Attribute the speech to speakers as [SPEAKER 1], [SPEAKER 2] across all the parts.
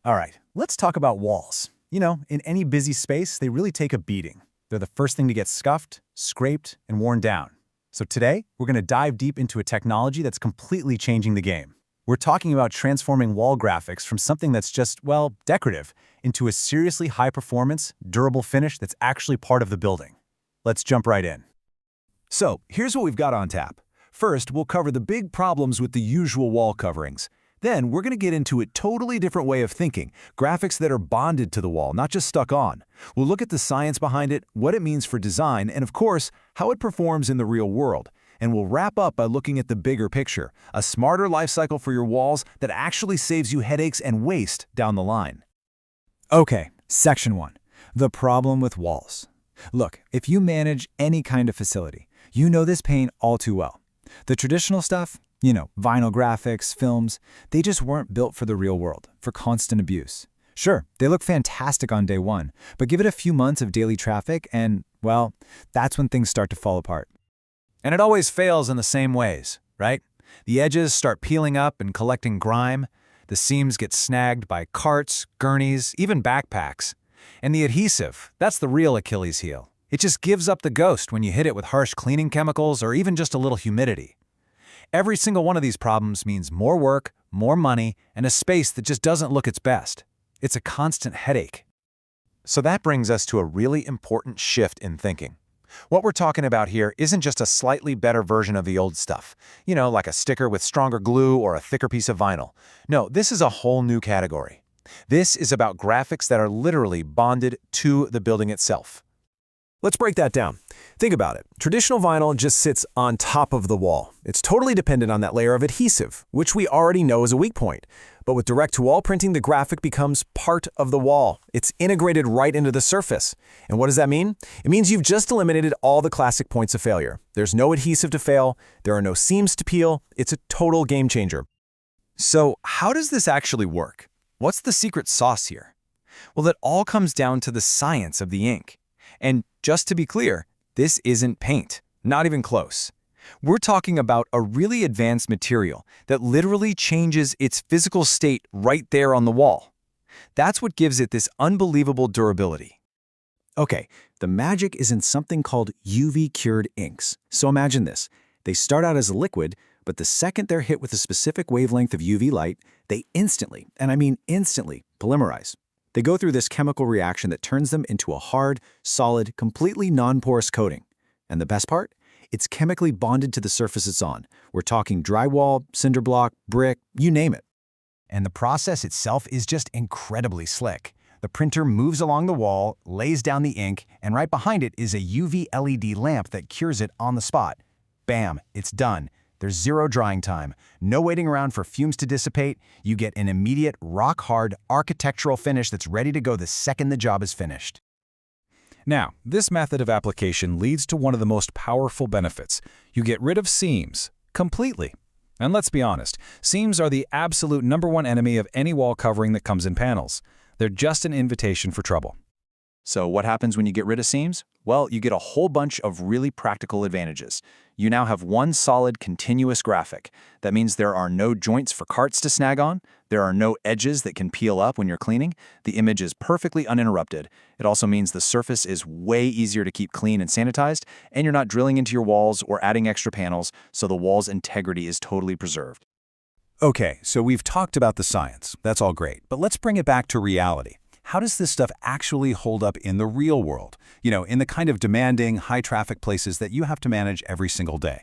[SPEAKER 1] All right, let's talk about walls. In any busy space, they really take a beating. They're the first thing to get scuffed, scraped, and worn down. So today, we're going to dive deep into a technology that's completely changing the game. We're talking about transforming wall graphics from something that's just, well, decorative, into a seriously high-performance, durable finish that's actually part of the building. Let's jump right in.
[SPEAKER 2] So, here's what we've got on tap. First, we'll cover the big problems with the usual wall coverings. Then, we're going to get into a totally different way of thinking, graphics that are bonded to the wall, not just stuck on. We'll look at the science behind it, what it means for design, and of course, how it performs in the real world. And we'll wrap up by looking at the bigger picture, a smarter lifecycle for your walls that actually saves you headaches and waste down the line.
[SPEAKER 3] Okay, Section 1. The problem with walls. Look, if you manage any kind of facility, you know this pain all too well. The traditional stuff, vinyl graphics, films, they just weren't built for the real world, for constant abuse. Sure, they look fantastic on day one, but give it a few months of daily traffic and, well, that's when things start to fall apart.
[SPEAKER 2] And it always fails in the same ways, right? The edges start peeling up and collecting grime. The seams get snagged by carts, gurneys, even backpacks. And the adhesive, that's the real Achilles heel. It just gives up the ghost when you hit it with harsh cleaning chemicals or even just a little humidity. Every single one of these problems means more work, more money, and a space that just doesn't look its best. It's a constant headache.
[SPEAKER 4] So that brings us to a really important shift in thinking. What we're talking about here isn't just a slightly better version of the old stuff, like a sticker with stronger glue or a thicker piece of vinyl. No, this is a whole new category. This is about graphics that are literally bonded to the building itself.
[SPEAKER 2] Let's break that down. Think about it. Traditional vinyl just sits on top of the wall. It's totally dependent on that layer of adhesive, which we already know is a weak point. But with direct-to-wall printing, the graphic becomes part of the wall. It's integrated right into the surface. And what does that mean? It means you've just eliminated all the classic points of failure. There's no adhesive to fail. There are no seams to peel. It's a total game changer.
[SPEAKER 5] So how does this actually work? What's the secret sauce here? Well, it all comes down to the science of the ink. And just to be clear, this isn't paint, not even close. We're talking about a really advanced material that literally changes its physical state right there on the wall. That's what gives it this unbelievable durability.
[SPEAKER 3] Okay, the magic is in something called UV-cured inks. So imagine this. They start out as a liquid, but the second they're hit with a specific wavelength of UV light, they instantly, and I mean instantly, polymerize. They go through this chemical reaction that turns them into a hard, solid, completely non-porous coating. And the best part? It's chemically bonded to the surface it's on. We're talking drywall, cinder block, brick, you name it.
[SPEAKER 1] And the process itself is just incredibly slick. The printer moves along the wall, lays down the ink, and right behind it is a UV LED lamp that cures it on the spot. Bam, it's done. There's zero drying time, no waiting around for fumes to dissipate. You get an immediate, rock-hard, architectural finish that's ready to go the second the job is finished.
[SPEAKER 2] Now, this method of application leads to one of the most powerful benefits. You get rid of seams completely. And let's be honest, seams are the absolute #1 enemy of any wall covering that comes in panels. They're just an invitation for trouble.
[SPEAKER 4] So what happens when you get rid of seams? Well, you get a whole bunch of really practical advantages. You now have one solid, continuous graphic. That means there are no joints for carts to snag on. There are no edges that can peel up when you're cleaning. The image is perfectly uninterrupted. It also means the surface is way easier to keep clean and sanitized, and you're not drilling into your walls or adding extra panels, so the wall's integrity is totally preserved.
[SPEAKER 2] Okay, so we've talked about the science. That's all great. But let's bring it back to reality. How does this stuff actually hold up in the real world? In the kind of demanding, high-traffic places that you have to manage every single day.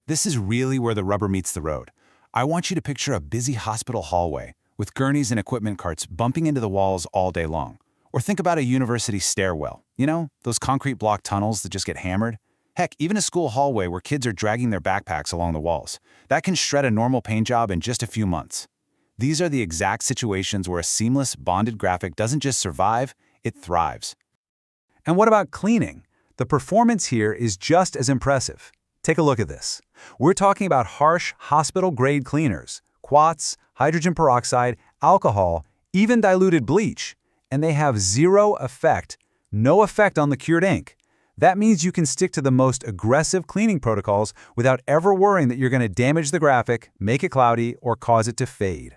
[SPEAKER 1] This is really where the rubber meets the road. I want you to picture a busy hospital hallway with gurneys and equipment carts bumping into the walls all day long. Or think about a university stairwell, those concrete block tunnels that just get hammered. Heck, even a school hallway where kids are dragging their backpacks along the walls. That can shred a normal paint job in just a few months. These are the exact situations where a seamless, bonded graphic doesn't just survive, it thrives.
[SPEAKER 2] And what about cleaning? The performance here is just as impressive. Take a look at this. We're talking about harsh, hospital-grade cleaners, quats, hydrogen peroxide, alcohol, even diluted bleach. And they have no effect on the cured ink. That means you can stick to the most aggressive cleaning protocols without ever worrying that you're going to damage the graphic, make it cloudy, or cause it to fade.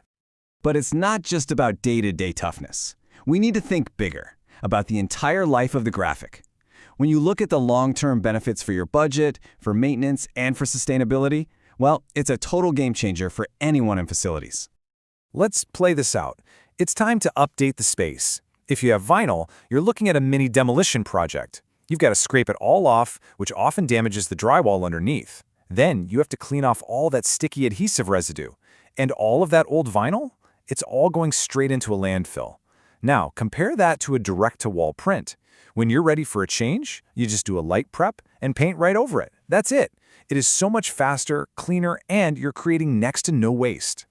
[SPEAKER 6] But it's not just about day-to-day toughness. We need to think bigger, about the entire life of the graphic. When you look at the long-term benefits for your budget, for maintenance, and for sustainability, well, it's a total game changer for anyone in facilities.
[SPEAKER 2] Let's play this out. It's time to update the space. If you have vinyl, you're looking at a mini demolition project. You've got to scrape it all off, which often damages the drywall underneath. Then you have to clean off all that sticky adhesive residue. And all of that old vinyl? It's all going straight into a landfill. Now, compare that to a direct-to-wall print. When you're ready for a change, you just do a light prep and paint right over it. That's it. It is so much faster, cleaner, and you're creating next to no waste.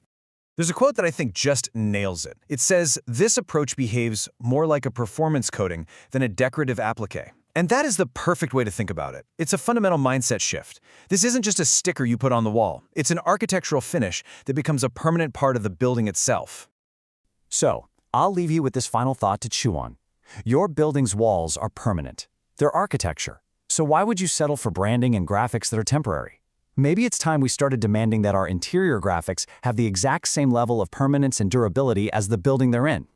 [SPEAKER 5] There's a quote that I think just nails it. It says, "This approach behaves more like a performance coating than a decorative applique." And that is the perfect way to think about it. It's a fundamental mindset shift. This isn't just a sticker you put on the wall. It's an architectural finish that becomes a permanent part of the building itself.
[SPEAKER 2] So, I'll leave you with this final thought to chew on. Your building's walls are permanent. They're architecture. So why would you settle for branding and graphics that are temporary? Maybe it's time we started demanding that our interior graphics have the exact same level of permanence and durability as the building they're in.